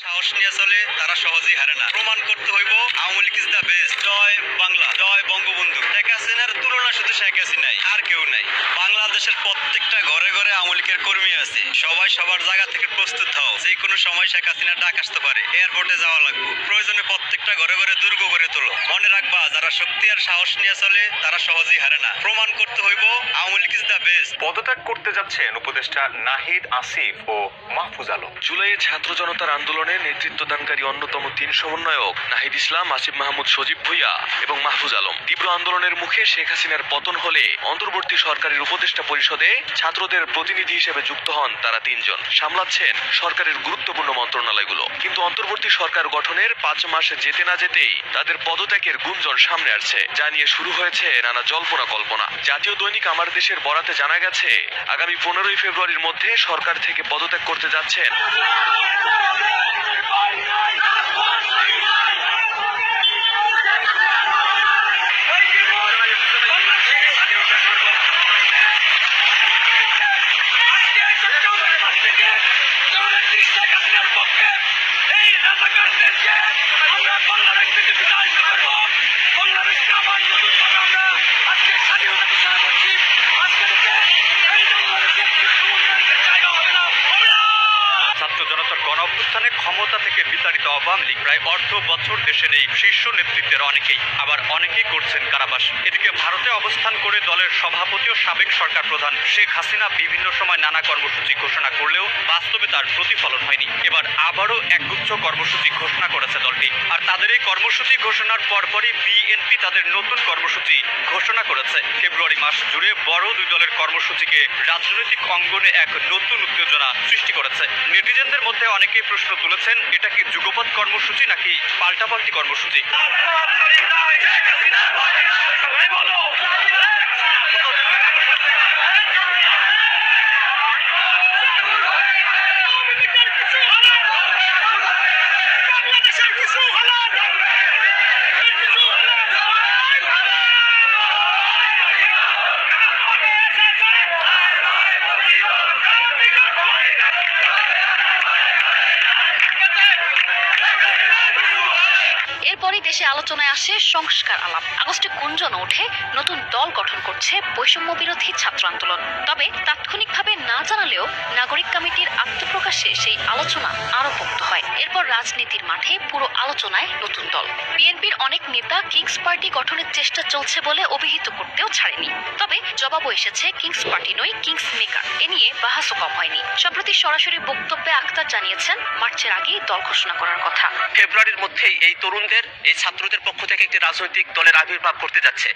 সাহস নিয়ে চলে তারা সহজেই হারে না। প্রমাণ করতে হইব Awami League is the best. জয় বাংলা, জয় বঙ্গবন্ধু। শেখ হাসিনার তুলনা শুধু শেখ হাসিনাই, আর কেউ নাই। বাংলাদেশের প্রত্যেকটা ঘরে ঘরে আওয়ামী লীগের কর্মী আছে। সবাই সবার জায়গা থেকে প্রস্তুত হও, যে কোনো সময় শেখ হাসিনার ডাক আসতে পারে। এয়ারপোর্টে যাওয়া লাগবে, প্রয়োজনে প্রত্যেকটা ঘরে ঘরে দুর্গ গড়ে তোলো। মনে রাখবা, যারা শক্তি আর সাহস নিয়ে চলে তারা সহজেই হারে না। প্রমাণ করতে হইব Awami League is the best. পদত্যাগ করতে যাচ্ছেন উপদেষ্টা নাহিদ আসিফ ও মাহফুজ আলম। জুলাইয়ে ছাত্র জনতার আন্দোলনে নেতৃত্বদানকারী অন্যতম 3 সমন্বয়ক নাহিদ ইসলাম, আসিফ মাহমুদ, সজীব ভুইয়া এবং মাহফুজ আলম। তীব্র আন্দোলনের মুখে শেখ হাসিনার পতন হলে অন্তর্বর্তী সরকারের উপদেষ্টা পরিষদে ছাত্রদের প্রতিনিধি হিসেবে যুক্ত হন তারা 3 জন। সামলাচ্ছেন সরকারের গুরুত্বপূর্ণ মন্ত্রণালয়গুলো। কিন্তু অন্তর্বর্তী সরকার গঠনের 5 মাস যেতে না যেতেই তাদের পদত্যাগের গুঞ্জন সামনে আসছে, যা নিয়ে শুরু হয়েছে নানা জল্পনা কল্পনা। জাতীয় দৈনিক আমার দেশের বরাতে জানা গেছে, আগামী 15ই ফেব্রুয়ারির মধ্যে সরকার থেকে পদত্যাগ করতে যাচ্ছেন ছাত্র জনতার গণ অভ্যুত্থানে ক্ষমতা থেকে বিতাড়িত আওয়ামী লীগ প্রায় অর্ধ বছর দেশে নেই। শীর্ষ নেতৃত্বের অনেকেই, আবার অনেকেই করছেন কারাবাস। এদিকে ভারতে অবস্থান করে দলের সভাপতি ও সাবেক সরকার প্রধান শেখ হাসিনা বিভিন্ন সময় নানা কর্মসূচি ঘোষণা করলেও বাস্তবে তার প্রতিফলন হয়নি। এবার আবারও একগুচ্ছ কর্মসূচি ঘোষণা করেছে দলটি। আর তাদের এই কর্মসূচি ঘোষণার পরপরই বিএনপি তাদের নতুন কর্মসূচি ঘোষণা করেছে। ফেব্রুয়ারি মাস জুড়ে বড় 2 দলের কর্মসূচিকে রাজনৈতিক অঙ্গনে এক নতুন উত্তেজনা সৃষ্টি করেছে। নেটিজেনদের মধ্যে অনেকেই প্রশ্ন তুলেছেন, এটা কি যুগপৎ কর্মসূচি নাকি পাল্টাপাল্টি কর্মসূচি? এরপরই দেশে আলোচনায় আসে সংস্কার আলাপ। আগস্টে গুঞ্জন ওঠে নতুন দল গঠন করছে বৈষম্য বিরোধী ছাত্র আন্দোলন। তবে তাৎক্ষণিকভাবে না জানালেও নাগরিক কমিটির আত্মপ্রকাশে সেই আলোচনা আরো পোক্ত হয়। এরপর রাজনীতির মাঠে পুরো আলোচনায় নতুন দল। বিএনপির অনেক নেতা কিংস পার্টি গঠনের চেষ্টা চলছে বলে অভিহিত করতেও ছাড়েনি। তবে জবাবও এসেছে কিংস পার্টি নয়, কিংস মেকার। এ নিয়ে বাহাসও কম হয়নি। সম্প্রতি সরাসরি বক্তব্যে আক্তার জানিয়েছেন মার্চের আগেই দল ঘোষণা করার কথা। ফেব্রুয়ারির মধ্যেই এই তরুণদের, এই ছাত্রদের পক্ষ থেকে একটি রাজনৈতিক দলের আবির্ভাব করতে যাচ্ছে।